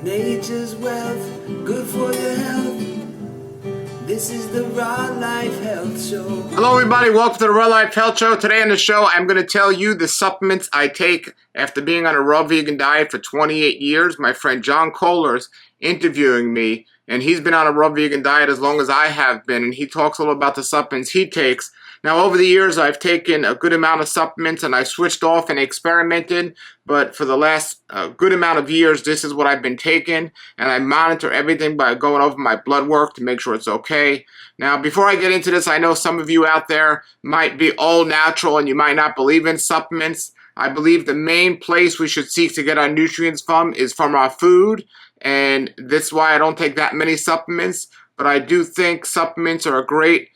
Nature's wealth, good for your health. This is the Raw Life Health Show. Hello everybody, welcome to the Raw Life Health Show. Today on the show, I'm going to tell you the supplements I take after being on a raw vegan diet for 28 years. My friend John Kohler's interviewing me, and he's been on a raw vegan diet as long as I have been, and he talks a little about the supplements he takes. Now, over the years, I've taken a good amount of supplements, and I switched off and experimented, but for the last good amount of years, this is what I've been taking, and I monitor everything by going over my blood work to make sure it's okay. Now, before I get into this, I know some of you out there might be all natural, and you might not believe in supplements. I believe the main place we should seek to get our nutrients from is from our food, and that's why I don't take that many supplements, but I do think supplements are a great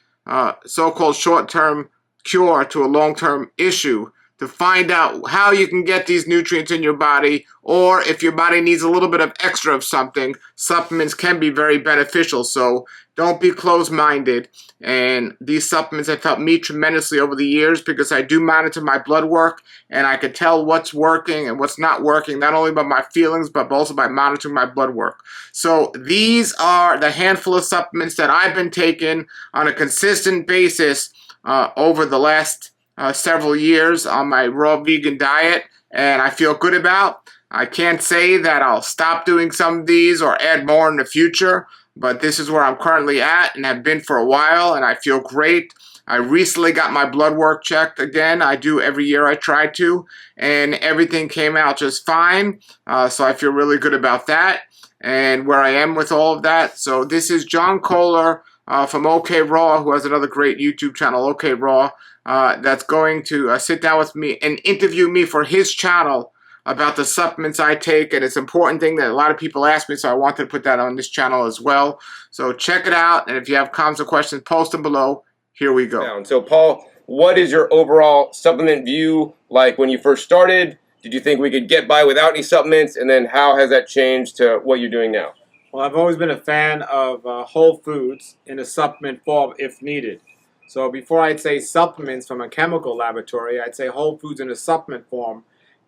so-called short-term cure to a long-term issue to find out how you can get these nutrients in your body, or if your body needs a little bit of extra of something, supplements can be very beneficial. So don't be closed-minded. And these supplements have helped me tremendously over the years because I do monitor my blood work, and I can tell what's working and what's not working, not only by my feelings, but also by monitoring my blood work. So these are the handful of supplements that I've been taking on a consistent basis over the last several years on my raw vegan diet, and I feel good about. I can't say that I'll stop doing some of these or add more in the future, but this is where I'm currently at and have been for a while, and I feel great. I recently got my blood work checked again. I do every year, I try to, and everything came out just fine, so I feel really good about that and where I am with all of that. So this is John Kohler from OK Raw, who has another great YouTube channel, OK Raw, that's going to sit down with me and interview me for his channel about the supplements I take. And it's an important thing that a lot of people ask me, so I wanted to put that on this channel as well. So check it out, and if you have comments or questions, post them below. Here we go. So Paul, what is your overall supplement view like when you first started? Did you think we could get by without any supplements? And then how has that changed to what you're doing now? Well, I've always been a fan of whole foods in a supplement form if needed. So before I'd say supplements from a chemical laboratory, I'd say whole foods in a supplement form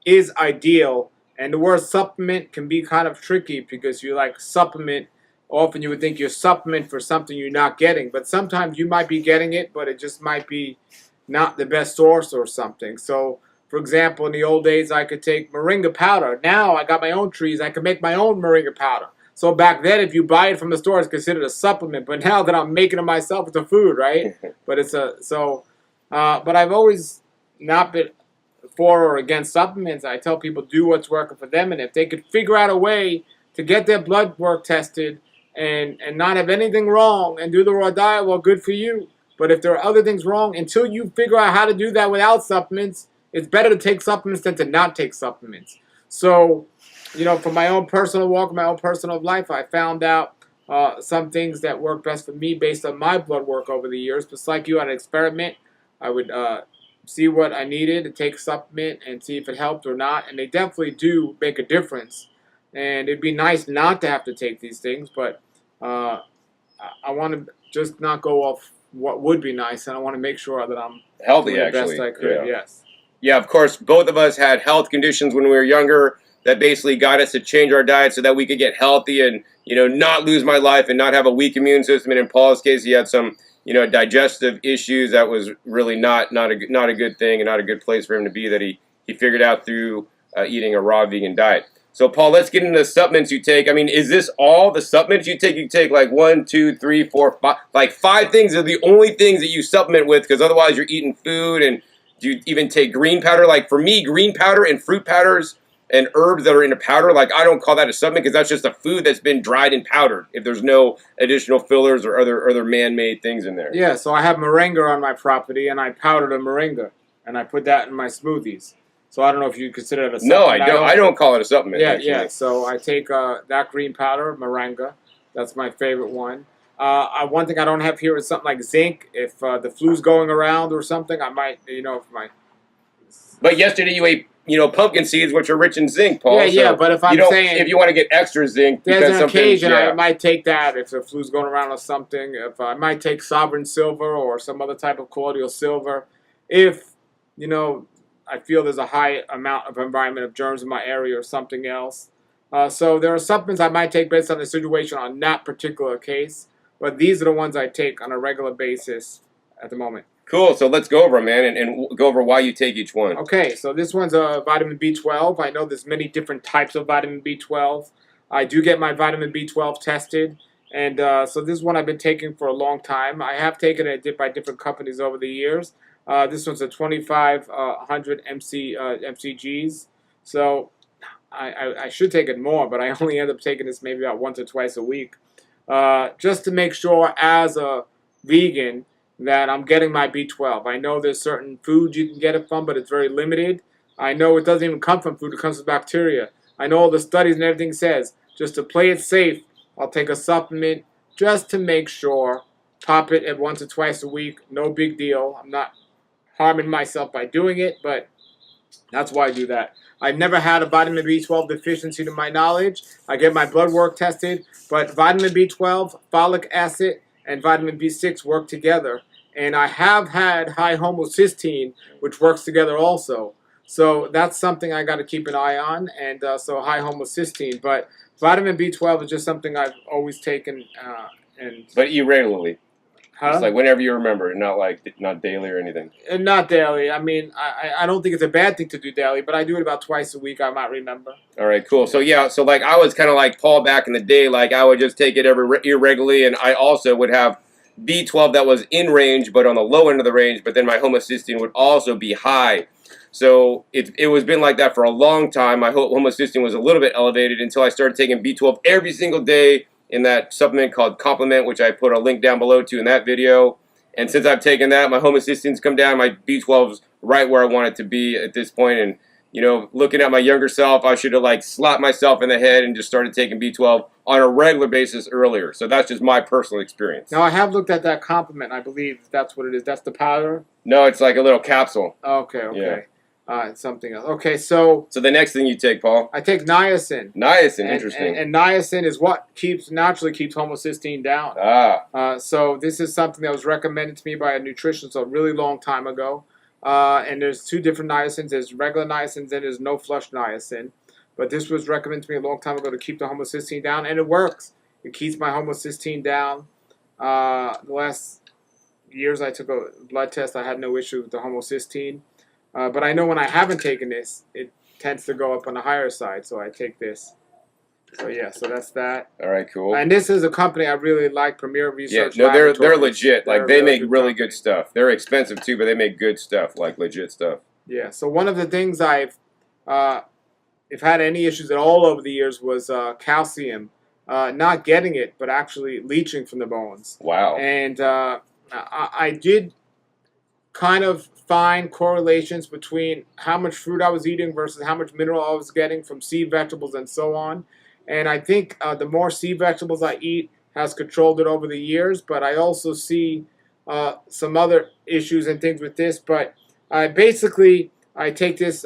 is ideal. And the word supplement can be kind of tricky because you like supplement. Often you would think you're supplement for something you're not getting, but sometimes you might be getting it, but it just might be not the best source or something. So, for example, in the old days, I could take moringa powder. Now I got my own trees. I can make my own moringa powder. So back then, if you buy it from the store, it's considered a supplement. But now that I'm making it myself, it's a food, right? But it's but I've always not been for or against supplements. I tell people do what's working for them, and if they could figure out a way to get their blood work tested and not have anything wrong and do the raw diet, well, good for you. But if there are other things wrong, until you figure out how to do that without supplements, it's better to take supplements than to not take supplements. So, you know, from my own personal walk, my own personal life, I found out some things that work best for me based on my blood work over the years. Just like you, on an experiment, I would see what I needed to take a supplement and see if it helped or not. And they definitely do make a difference. And it'd be nice not to have to take these things, but I want to just not go off what would be nice, and I want to make sure that I'm healthy, doing the actually. best I could. Yeah. Yes. Yeah, of course, both of us had health conditions when we were younger that basically got us to change our diet so that we could get healthy and, you know, not lose my life and not have a weak immune system. And in Paul's case, he had some, you know, digestive issues that was really not a good thing and not a good place for him to be, that he figured out through eating a raw vegan diet. So, Paul, let's get into the supplements you take. I mean, is this all the supplements you take? You take like 1, 2, 3, 4, 5, like 5 things are the only things that you supplement with, because otherwise you're eating food. And do you even take green powder? Like for me, green powder and fruit powders and herbs that are in a powder, like I don't call that a supplement because that's just a food that's been dried and powdered if there's no additional fillers or other man-made things in there. Yeah, so I have moringa on my property, and I powdered a moringa, and I put that in my smoothies. So I don't know if you consider it a supplement. No, I don't call it a supplement. Yeah, actually. yeah. So I take that green powder, moringa. That's my favorite one. One thing I don't have here is something like zinc. If the flu's going around or something, I might, you know, if my... But yesterday you ate, you know, pumpkin seeds, which are rich in zinc, Paul. Yeah, yeah, but if I'm saying... If you want to get extra zinc... There's an occasion I might take that if the flu's going around or something. If I might take sovereign silver or some other type of colloidal silver. If, you know, I feel there's a high amount of environment of germs in my area or something else. So there are supplements I might take based on the situation on that particular case, but these are the ones I take on a regular basis at the moment. Cool. So let's go over 'em, man, and go over why you take each one. Okay, so this one's a vitamin B12. I know there's many different types of vitamin B12. I do get my vitamin B12 tested, and so this is one I've been taking for a long time. I have taken it by different companies over the years. This one's a 2,500 mcgs. So I should take it more, but I only end up taking this maybe about once or twice a week, just to make sure as a vegan that I'm getting my B12. I know there's certain foods you can get it from, but it's very limited. I know it doesn't even come from food, it comes from bacteria. I know all the studies and everything says, just to play it safe, I'll take a supplement just to make sure. Pop it at once or twice a week, no big deal. I'm not harming myself by doing it, but that's why I do that. I've never had a vitamin B12 deficiency to my knowledge. I get my blood work tested, but vitamin B12, folic acid, and vitamin B6 work together. And I have had high homocysteine, which works together also. So that's something I got to keep an eye on, and so high homocysteine. But vitamin B12 is just something I've always taken. But eat regularly. Huh? It's like whenever you remember, not daily or anything. Not daily. I mean, I don't think it's a bad thing to do daily, but I do it about twice a week. I might remember. All right, cool. So yeah, so like I was kind of like Paul back in the day. Like I would just take it irregularly, and I also would have B12 that was in range, but on the low end of the range. But then my homocysteine would also be high. So it was been like that for a long time. My homocysteine was a little bit elevated until I started taking B12 every single day in that supplement called Complement, which I put a link down below to in that video. And since I've taken that, my homocysteine's come down. My B12's right where I want it to be at this point. And, you know, looking at my younger self, I should have, like, slapped myself in the head and just started taking B12 on a regular basis earlier. So that's just my personal experience. Now, I have looked at that Complement. I believe that's what it is. That's the powder? No, it's like a little capsule. Okay. Yeah. It's something else. Okay, so the next thing you take, Paul? I take niacin. Niacin, interesting. And niacin is what naturally keeps homocysteine down. So this is something that was recommended to me by a nutritionist a really long time ago. And there's two different niacins. There's regular niacin and there's no flush niacin. But this was recommended to me a long time ago to keep the homocysteine down, and it works. It keeps my homocysteine down. The last years I took a blood test, I had no issue with the homocysteine. But I know when I haven't taken this, it tends to go up on the higher side, so I take this. So yeah, so that's that. All right, cool. And this is a company I really like, Premier Research Labls. Yeah, no, they're legit. They're like they make really company. good stuff. They're expensive too, but they make good stuff, like legit stuff. Yeah. So one of the things I've had any issues at all over the years was calcium, not getting it, but actually leaching from the bones. Wow. And I did kind of find correlations between how much fruit I was eating versus how much mineral I was getting from seed vegetables and so on. And I think the more seed vegetables I eat has controlled it over the years, but I also see some other issues and things with this. But I take this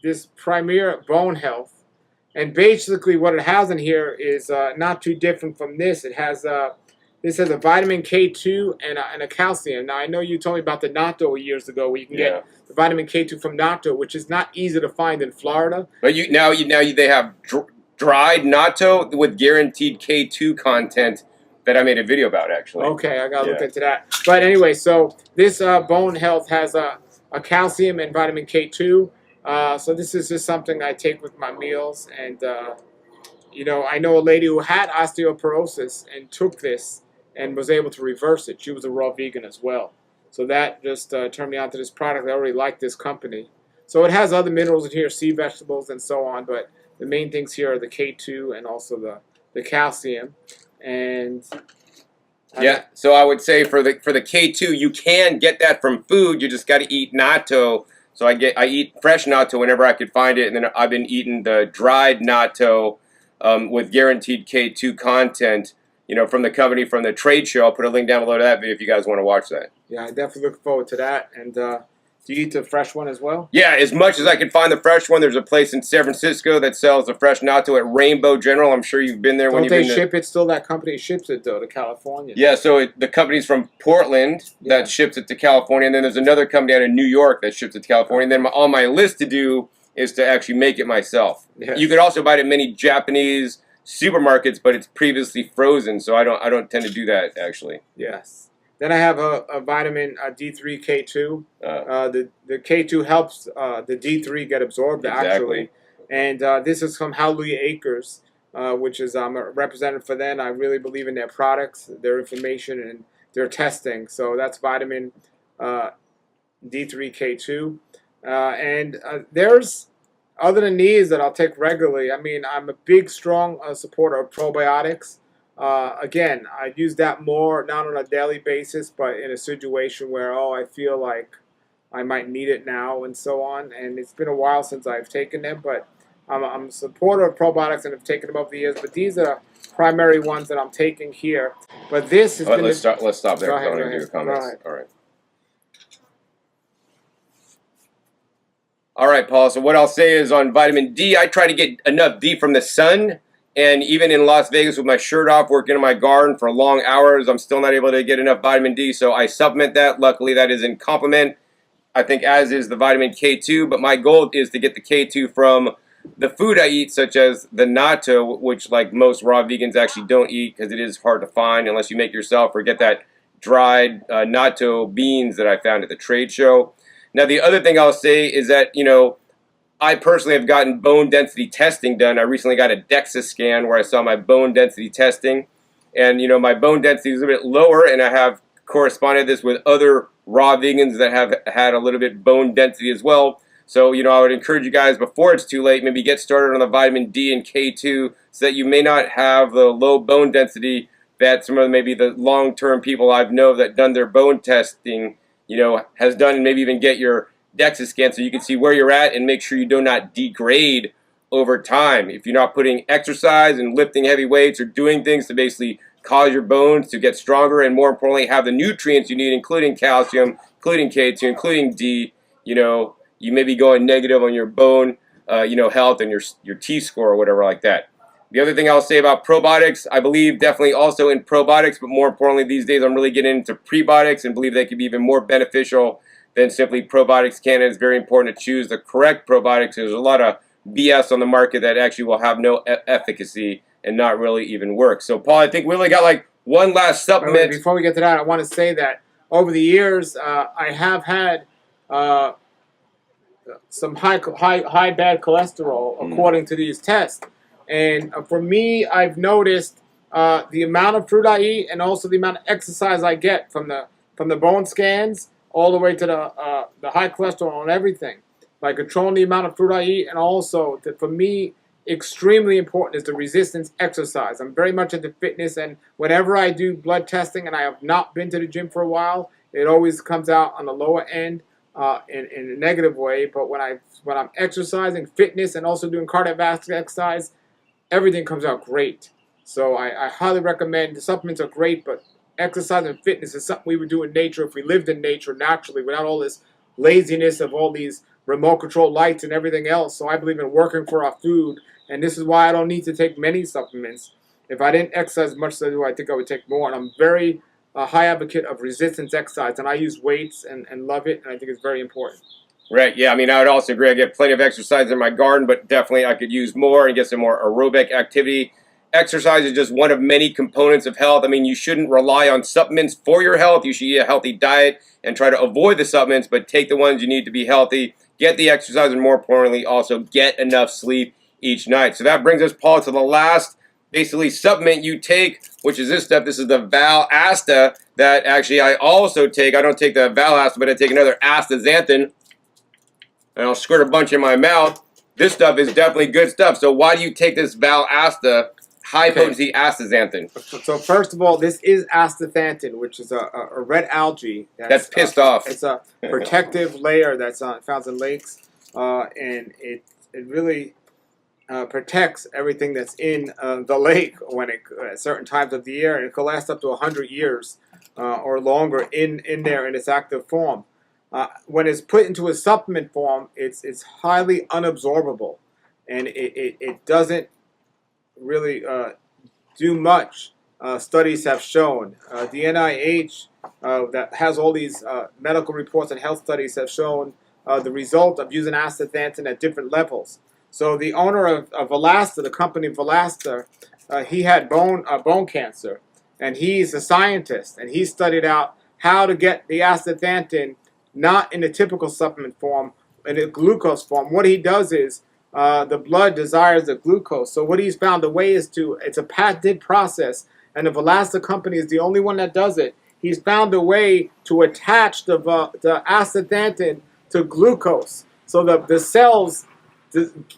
this Premier Bone Health, and basically what it has in here is not too different from this. It has this has a vitamin K2 and a calcium. Now, I know you told me about the natto years ago, where you can get the vitamin K2 from natto, which is not easy to find in Florida. But they have dried natto with guaranteed K2 content that I made a video about, actually. Okay, I gotta look into that. But anyway, so this Bone Health has a calcium and vitamin K2. So this is just something I take with my meals. And, you know, I know a lady who had osteoporosis and took this and was able to reverse it. She was a raw vegan as well. So that just turned me on to this product. I already like this company. So it has other minerals in here, sea vegetables and so on, but the main things here are the K2 and also the calcium. And so I would say for the K2, you can get that from food. You just got to eat natto. So I eat fresh natto whenever I could find it, and then I've been eating the dried natto with guaranteed K2 content. You know, from the company, from the trade show. I'll put a link down below to that video if you guys want to watch that. Yeah, I definitely look forward to that. And do you eat the fresh one as well? Yeah, as much as I can find the fresh one. There's a place in San Francisco that sells the fresh natto at Rainbow General. I'm sure you've been there. Don't they ship it? Still, that company ships it, though, to California. Yeah, so the company's from Portland that ships it to California. And then there's another company out of New York that ships it to California. And then on my list to do is to actually make it myself. Yes. You could also buy it at many Japanese supermarkets, but it's previously frozen, so I don't tend to do that actually. Yes. Then I have a vitamin D3 K2. The K2 helps the D3 get absorbed actually, and this is from Hallelujah Acres, which is I'm a representative for them. I really believe in their products, their information, and their testing. So that's vitamin D3 K2, and there's other than these that I'll take regularly. I mean, I'm a big, strong supporter of probiotics. Again, I use that more, not on a daily basis, but in a situation where, oh, I feel like I might need it now and so on. And it's been a while since I've taken them, but I'm a supporter of probiotics and have taken them over the years. But these are primary ones that I'm taking here. But this has been... Let's stop there. Go ahead, I want go to do your ahead. comments. Go ahead. All right. All right, Paul. So what I'll say is on vitamin D, I try to get enough D from the sun. And even in Las Vegas with my shirt off, working in my garden for long hours, I'm still not able to get enough vitamin D. So I supplement that. Luckily, that is in complement, I think, as is the vitamin K2. But my goal is to get the K2 from the food I eat, such as the natto, which like most raw vegans actually don't eat because it is hard to find unless you make yourself, or get that dried natto beans that I found at the trade show. Now, the other thing I'll say is that, you know, I personally have gotten bone density testing done. I recently got a DEXA scan where I saw my bone density testing. And, you know, my bone density is a bit lower, and I have corresponded this with other raw vegans that have had a little bit bone density as well. So, you know, I would encourage you guys, before it's too late, maybe get started on the vitamin D and K2 so that you may not have the low bone density that some of maybe the long-term people I've known that done their bone testing, you know, has done, and maybe even get your DEXA scan so you can see where you're at and make sure you do not degrade over time. If you're not putting exercise and lifting heavy weights or doing things to basically cause your bones to get stronger, and more importantly have the nutrients you need, including calcium, including K2, including D, you know, you may be going negative on your bone, you know, health and your T-score or whatever like that. The other thing I'll say about probiotics, I believe definitely also in probiotics, but more importantly these days I'm really getting into prebiotics and believe they can be even more beneficial than simply probiotics can. It's very important to choose the correct probiotics. There's a lot of BS on the market that actually will have no efficacy and not really even work. So, Paul, I think we only got like one last supplement. Before we get to that, I want to say that over the years, I have had some high bad cholesterol according to these tests. And for me, I've noticed the amount of fruit I eat and also the amount of exercise I get from the bone scans all the way to the high cholesterol and everything. By controlling the amount of fruit I eat, and also, for me, extremely important is the resistance exercise. I'm very much into fitness, and whenever I do blood testing and I have not been to the gym for a while, it always comes out on the lower end in a negative way. But when I'm exercising, fitness, and also doing cardiovascular exercise, everything comes out great. So I highly recommend. The supplements are great, but exercise and fitness is something we would do in nature if we lived in nature naturally, without all this laziness of all these remote control lights and everything else. So I believe in working for our food, and this is why I don't need to take many supplements. If I didn't exercise as much as I do, I think I would take more. And I'm very high advocate of resistance exercise, and I use weights and love it, and I think it's very important. Right, yeah, I mean, I would also agree. I get plenty of exercise in my garden, but definitely I could use more and get some more aerobic activity. Exercise is just one of many components of health. I mean, you shouldn't rely on supplements for your health. You should eat a healthy diet and try to avoid the supplements, but take the ones you need to be healthy. Get the exercise, and more importantly, also get enough sleep each night. So that brings us, Paul, to the last, basically, supplement you take, which is this stuff. This is the Valasta that actually I also take. I don't take the Valasta, but I take another Astaxanthin, and I'll squirt a bunch in my mouth. This stuff is definitely good stuff. So why do you take this Valasta high-potency Astaxanthin? So first of all, this is astaxanthin, which is a red algae. That's pissed off. It's a protective layer that's found in lakes, and it really protects everything that's in the lake when at certain times of the year, and it can last up to 100 years or longer in there in its active form. When it's put into a supplement form, it's highly unabsorbable, and it doesn't really do much. Studies have shown. The NIH that has all these medical reports and health studies have shown the result of using astaxanthin at different levels. So the owner of Valasta, the company Valasta, he had bone cancer, and he's a scientist, and he studied out how to get the astaxanthin not in a typical supplement form, in a glucose form. What he does is the blood desires the glucose. So what he's found the way is it's a patented process, and the Valasta company is the only one that does it. He's found a way to attach the astaxanthin to glucose, so the cells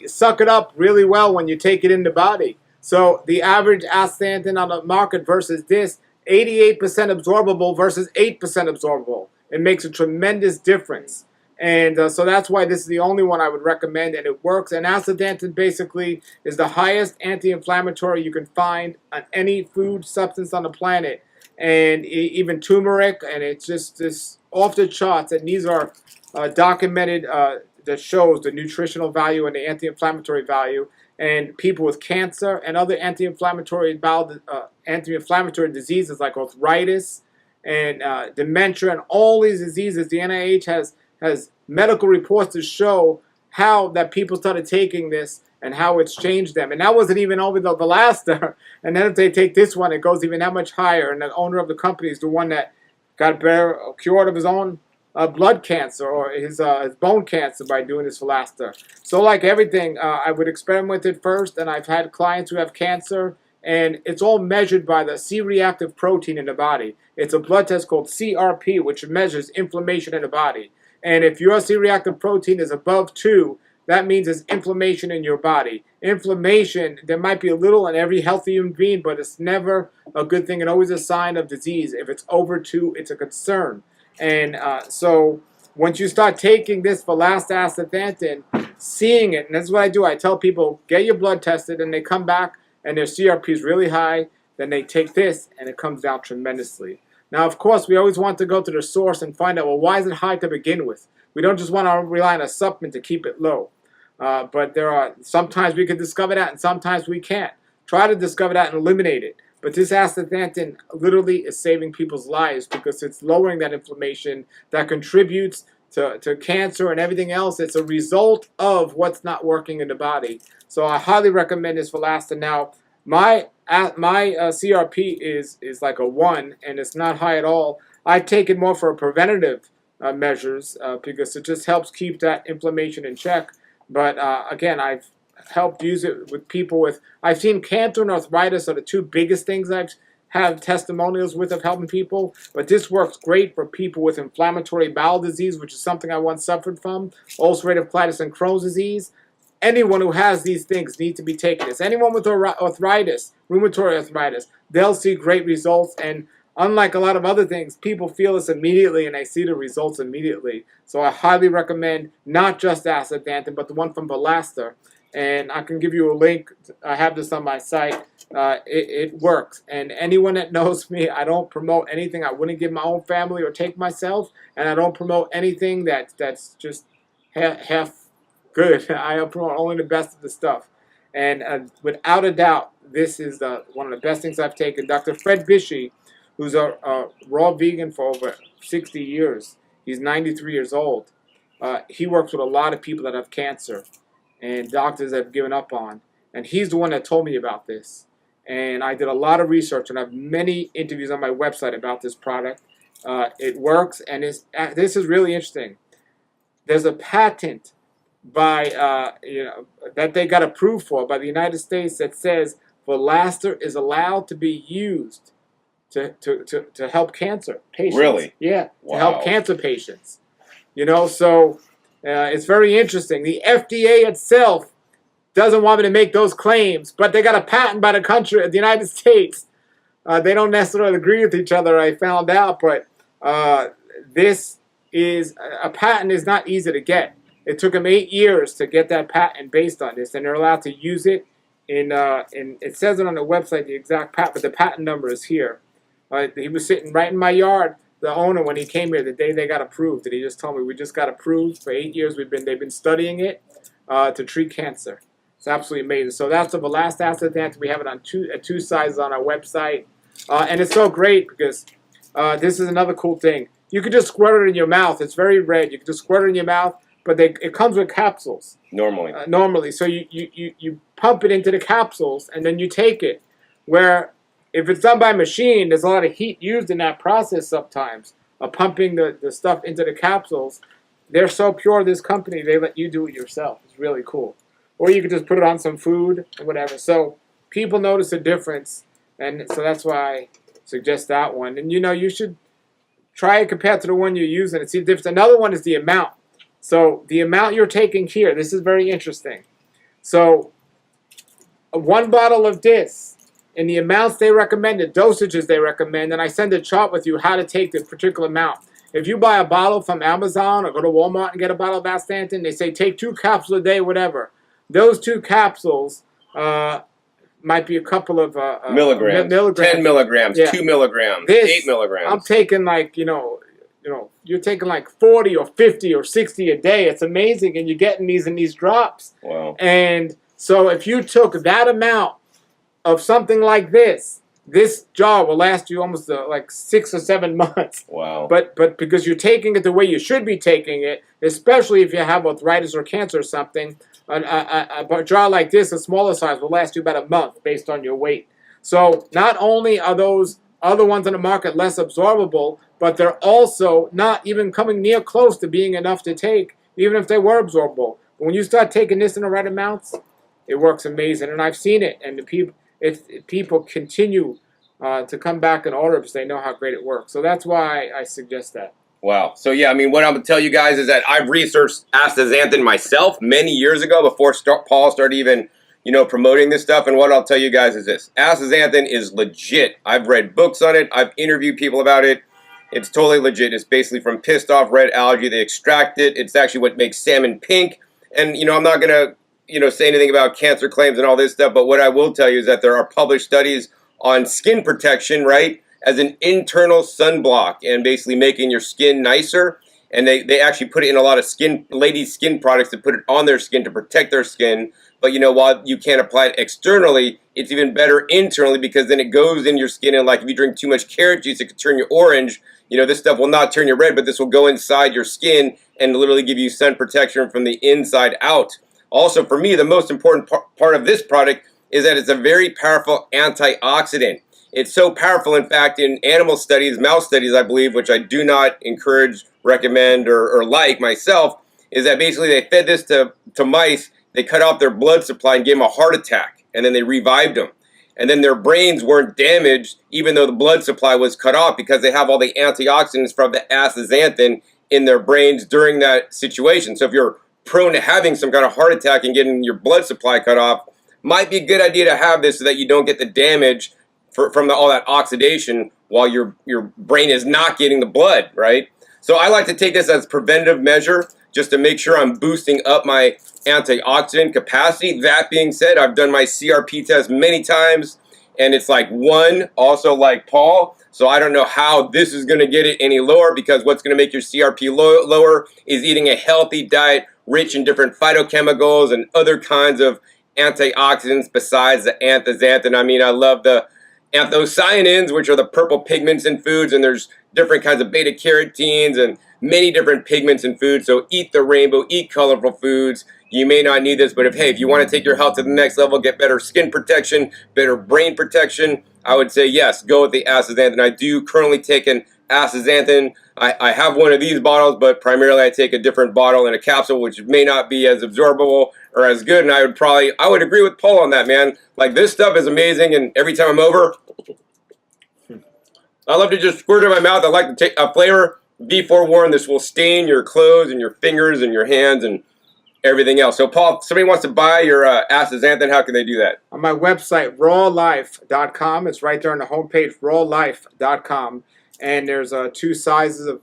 suck it up really well when you take it in the body. So the average astaxanthin on the market versus this, 88% absorbable versus 8% absorbable. It makes a tremendous difference. And so that's why this is the only one I would recommend, and it works. And astaxanthin basically is the highest anti-inflammatory you can find on any food substance on the planet, and even turmeric, and it's just off the charts. And these are documented that shows the nutritional value and the anti-inflammatory value. And people with cancer and other anti-inflammatory diseases like arthritis and dementia and all these diseases, the NIH has medical reports to show how that people started taking this and how it's changed them. And that wasn't even over the Valasta. And then if they take this one, it goes even that much higher. And the owner of the company is the one that got cured of his own blood cancer or his bone cancer by doing this Valasta. So like everything, I would experiment with it first, and I've had clients who have cancer, and it's all measured by the C-reactive protein in the body. It's a blood test called CRP, which measures inflammation in the body. And if your C-reactive protein is above 2, that means there's inflammation in your body. Inflammation, there might be a little in every healthy human being, but it's never a good thing and always a sign of disease. If it's over 2, it's a concern. And so once you start taking this Valasta astaxanthin, seeing it, and that's what I do, I tell people, get your blood tested, and they come back and their CRP is really high, then they take this and it comes down tremendously. Now, of course, we always want to go to the source and find out, well, why is it high to begin with? We don't just want to rely on a supplement to keep it low. But sometimes we can discover that and sometimes we can't. Try to discover that and eliminate it. But this astaxanthin literally is saving people's lives because it's lowering that inflammation that contributes to cancer and everything else. It's a result of what's not working in the body. So I highly recommend this Valasta. Now, my CRP is like a 1, and it's not high at all. I take it more for preventative measures because it just helps keep that inflammation in check. But again, I've helped use it with people with, I've seen cancer and arthritis are the 2 biggest things I've had testimonials with of helping people, but this works great for people with inflammatory bowel disease, which is something I once suffered from, ulcerative colitis and Crohn's disease. Anyone who has these things needs to be taking this. Anyone with arthritis, rheumatoid arthritis, they'll see great results, and unlike a lot of other things, people feel this immediately and they see the results immediately. So I highly recommend not just astaxanthin, but the one from Valasta. And I can give you a link. I have this on my site. It works. And anyone that knows me, I don't promote anything I wouldn't give my own family or take myself. And I don't promote anything that's just half good. I promote only the best of the stuff. And without a doubt, this is one of the best things I've taken. Dr. Fred Bishey, who's a raw vegan for over 60 years. He's 93 years old. He works with a lot of people that have cancer and doctors have given up on. And he's the one that told me about this. And I did a lot of research, and I have many interviews on my website about this product. It works, and this is really interesting. There's a patent by that they got approved for by the United States that says Valasta is allowed to be used to help cancer patients. Really? Yeah, wow. To help cancer patients. So it's very interesting. The FDA itself doesn't want me to make those claims, but they got a patent by the United States. They don't necessarily agree with each other, I found out, but this is a patent is not easy to get. It took them 8 years to get that patent based on this, and they're allowed to use it in it says it on the website, the exact patent, but the patent number is here. He was sitting right in my yard, the owner, when he came here the day they got approved, and he just told me, we just got approved. For 8 years they've been studying it to treat cancer. It's absolutely amazing. So that's the Valasta astaxanthin. We have it on two sizes on our website, and it's so great because this is another cool thing. You can just squirt it in your mouth. It's very red. You can just squirt it in your mouth, but it comes with capsules. Normally. So you pump it into the capsules, and then you take it. Where if it's done by machine, there's a lot of heat used in that process sometimes of pumping the stuff into the capsules. They're so pure, this company, they let you do it yourself. It's really cool. Or you could just put it on some food or whatever. So people notice a difference, and so that's why I suggest that one. And you should try it compared to the one you're using and see the difference. Another one is the amount. So the amount you're taking here, this is very interesting. So one bottle of this, and the amounts they recommend, the dosages they recommend, and I send a chart with you how to take the particular amount. If you buy a bottle from Amazon or go to Walmart and get a bottle of Astaxanthin, they say take 2 capsules a day, whatever. Those 2 capsules might be a couple of milligrams. 10 milligrams, yeah. 2 milligrams, this, 8 milligrams. I'm taking like, you're taking like 40 or 50 or 60 a day. It's amazing, and you're getting these in these drops. Wow. And so if you took that amount of something like this jar will last you almost like 6 or 7 months. Wow. But because you're taking it the way you should be taking it, especially if you have arthritis or cancer or something, a jar like this, a smaller size, will last you about a month based on your weight. So not only are those other ones on the market less absorbable, but they're also not even coming near close to being enough to take, even if they were absorbable. But when you start taking this in the right amounts, it works amazing. And I've seen it, and people continue to come back and order because they know how great it works. So that's why I suggest that. Wow. So yeah, I mean, what I'm going to tell you guys is that I've researched Astaxanthin myself many years ago before Paul started even, promoting this stuff. And what I'll tell you guys is this. Astaxanthin is legit. I've read books on it. I've interviewed people about it. It's totally legit. It's basically from pissed off red algae. They extract it. It's actually what makes salmon pink. And, I'm not going to, say anything about cancer claims and all this stuff. But what I will tell you is that there are published studies on skin protection, right, as an internal sunblock and basically making your skin nicer. And they actually put it in a lot of ladies' skin products to put it on their skin to protect their skin. But, while you can't apply it externally, it's even better internally because then it goes in your skin. And like if you drink too much carrot juice, it could turn you orange. This stuff will not turn you red, but this will go inside your skin and literally give you sun protection from the inside out. Also, for me, the most important part of this product is that it's a very powerful antioxidant. It's so powerful, in fact, in animal studies, mouse studies, I believe, which I do not encourage, recommend, or like myself, is that basically they fed this to mice, they cut off their blood supply and gave them a heart attack, and then they revived them. And then their brains weren't damaged, even though the blood supply was cut off, because they have all the antioxidants from the astaxanthin in their brains during that situation. So if you're prone to having some kind of heart attack and getting your blood supply cut off, might be a good idea to have this so that you don't get the damage from all that oxidation while your brain is not getting the blood, right? So I like to take this as a preventative measure just to make sure I'm boosting up my antioxidant capacity. That being said, I've done my CRP test many times, and it's like 1, also like Paul. So I don't know how this is going to get it any lower, because what's going to make your CRP lower is eating a healthy diet rich in different phytochemicals and other kinds of antioxidants besides the astaxanthin. I mean, I love the anthocyanins, which are the purple pigments in foods, and there's different kinds of beta carotenes and many different pigments in food. So eat the rainbow, eat colorful foods. You may not need this, but if you want to take your health to the next level, get better skin protection, better brain protection, I would say yes, go with the astaxanthin. I do currently take an astaxanthin. I have one of these bottles, but primarily I take a different bottle in a capsule, which may not be as absorbable or as good. And I would agree with Paul on that, man. Like, this stuff is amazing, and every time I'm over, I love to just squirt it in my mouth. I like to take a flavor. Be forewarned, this will stain your clothes and your fingers and your hands and everything else. So, Paul, if somebody wants to buy your astaxanthin, how can they do that? On my website, rawlife.com. It's right there on the homepage, rawlife.com. And there's 2 sizes of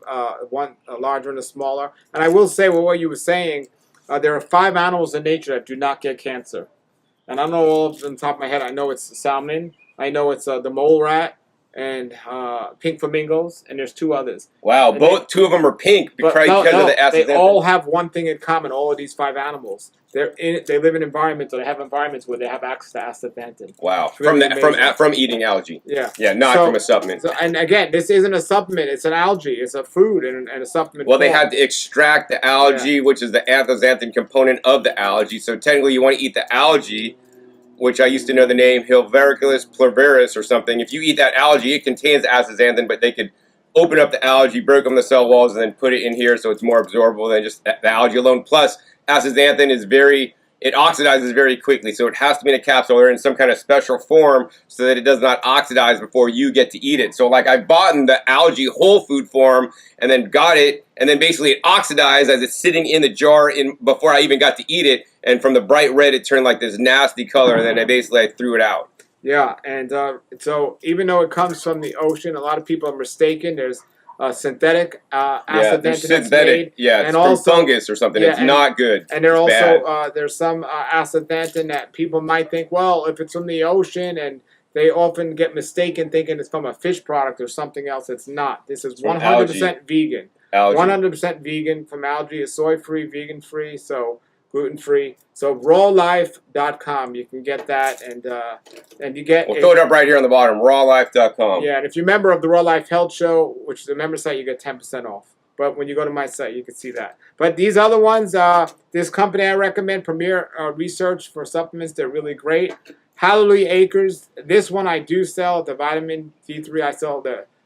one, a larger and a smaller. And I will say, what you were saying, there are 5 animals in nature that do not get cancer. And I don't know all of them on the top of my head. I know it's salmon. I know it's the mole rat and pink flamingos. And there's 2 others. Wow, and 2 of them are pink because of the astaxanthin. They all have one thing in common, all of these 5 animals. they live in environments, or they have environments where they have access to astaxanthin. Wow. It's really From eating algae. Yeah. Yeah, not from a supplement. So, and again, this isn't a supplement. It's an algae. It's a food and a supplement. Well, they form. had to extract the algae, which is the astaxanthin component of the algae. So technically, you want to eat the algae, which I used to know the name Hilvericus plurveris or something. If you eat that algae, it contains astaxanthin, but they could open up the algae, break them the cell walls, and then put it in here so it's more absorbable than just the algae alone. Plus, astaxanthin is it oxidizes very quickly, so it has to be in a capsule or in some kind of special form so that it does not oxidize before you get to eat it. So like I bought in the algae whole food form and then got it, and then basically it oxidized as it's sitting in the jar before I even got to eat it, and from the bright red it turned like this nasty color, and then I threw it out. Yeah, and so even though it comes from the ocean, a lot of people are mistaken. There's synthetic astaxanthin that's made. Yeah, it's and from also fungus or something. It's not good. And there's some astaxanthin that people might think, well, if it's from the ocean, and they often get mistaken thinking it's from a fish product or something else. It's not. This is 100% vegan. Algae. 100% vegan from algae. It's soy-free, vegan-free, so gluten-free. So rawlife.com, you can get that, and you get. We'll throw it up right here on the bottom, rawlife.com. Yeah, and if you're a member of the Raw Life Health Show, which is a member site, you get 10% off. But when you go to my site, you can see that. But these other ones, this company I recommend, Premier Research for supplements, they're really great. Hallelujah Acres, this one I do sell, the vitamin D3, I sell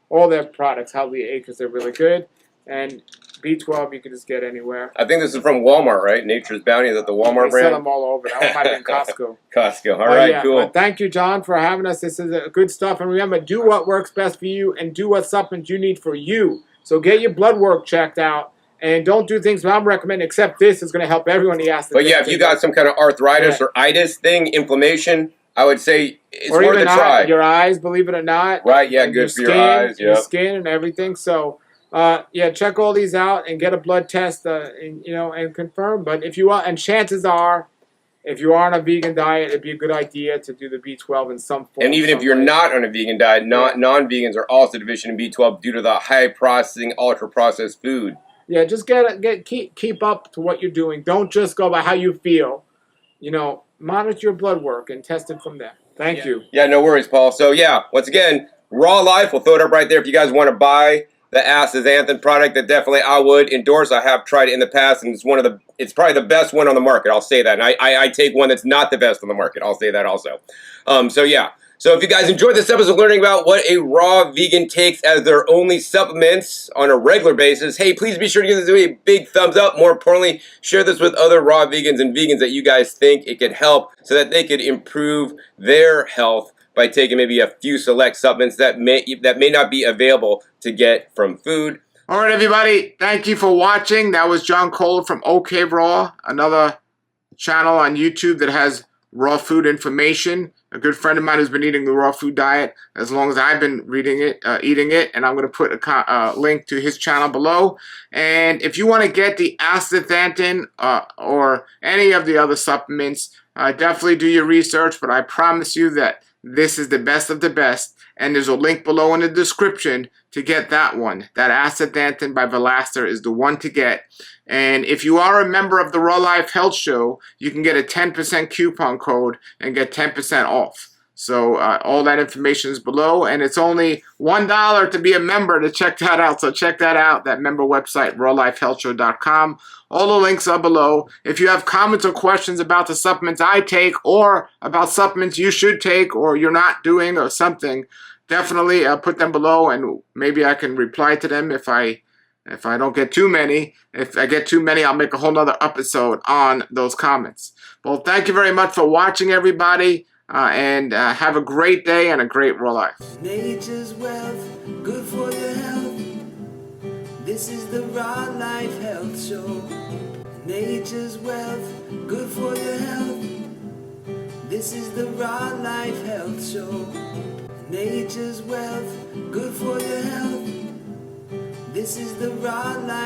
all their products. Hallelujah Acres, they're really good. And B12 you can just get anywhere. I think this is from Walmart, right? Nature's Bounty, is that the Walmart brand? They sell them all over. That one might have been Costco. Costco, all right, cool. But thank you, John, for having us. This is good stuff. And remember, do what works best for you and do what supplements you need for you. So get your blood work checked out. And don't do things that I'm recommending, except this is going to help everyone he asks. But yeah, if you got some kind of arthritis or itis thing, inflammation, I would say it's worth a try. Your eyes, believe it or not. Right, yeah, good for your eyes. Your skin and everything. So, yeah, check all these out and get a blood test, and confirm. But if you are, and chances are, if you are on a vegan diet, it'd be a good idea to do the B12 in some form. And even if you're not on a vegan diet, non-vegans are also deficient in B12 due to the high processing, ultra-processed food. Yeah, just keep up to what you're doing. Don't just go by how you feel. Monitor your blood work and test it from there. Thank you. Yeah, no worries, Paul. So yeah, once again, Raw Life, we'll throw it up right there if you guys want to buy the astaxanthin product. That definitely I would endorse. I have tried it in the past, and it's probably the best one on the market. I'll say that. And I take one that's not the best on the market. I'll say that also. So yeah. So if you guys enjoyed this episode learning about what a raw vegan takes as their only supplements on a regular basis, hey, please be sure to give this a big thumbs up. More importantly, share this with other raw vegans and vegans that you guys think it could help so that they could improve their health by taking maybe a few select supplements that may not be available to get from food. All right, everybody. Thank you for watching. That was John Kohler from OK Raw, another channel on YouTube that has raw food information. A good friend of mine who's been eating the raw food diet as long as I've been eating it, and I'm going to put a link to his channel below. And if you want to get the astaxanthin or any of the other supplements, definitely do your research, but I promise you that this is the best of the best, and there's a link below in the description to get that one. That Astaxanthin by Valasta is the one to get. And if you are a member of the Raw Life Health Show, you can get a 10% coupon code and get 10% off. So all that information is below, and it's only $1 to be a member to check that out. So check that out, that member website, rawlifehealthshow.com. All the links are below. If you have comments or questions about the supplements I take or about supplements you should take or you're not doing or something, definitely put them below, and maybe I can reply to them if I don't get too many. If I get too many, I'll make a whole nother episode on those comments. Well, thank you very much for watching, everybody. And have a great day and a great raw life. Nature's wealth, good for your health. This is the Raw Life Health Show. Nature's wealth, good for your health. This is the Raw Life Health Show. Nature's wealth, good for your health. This is the Raw Life.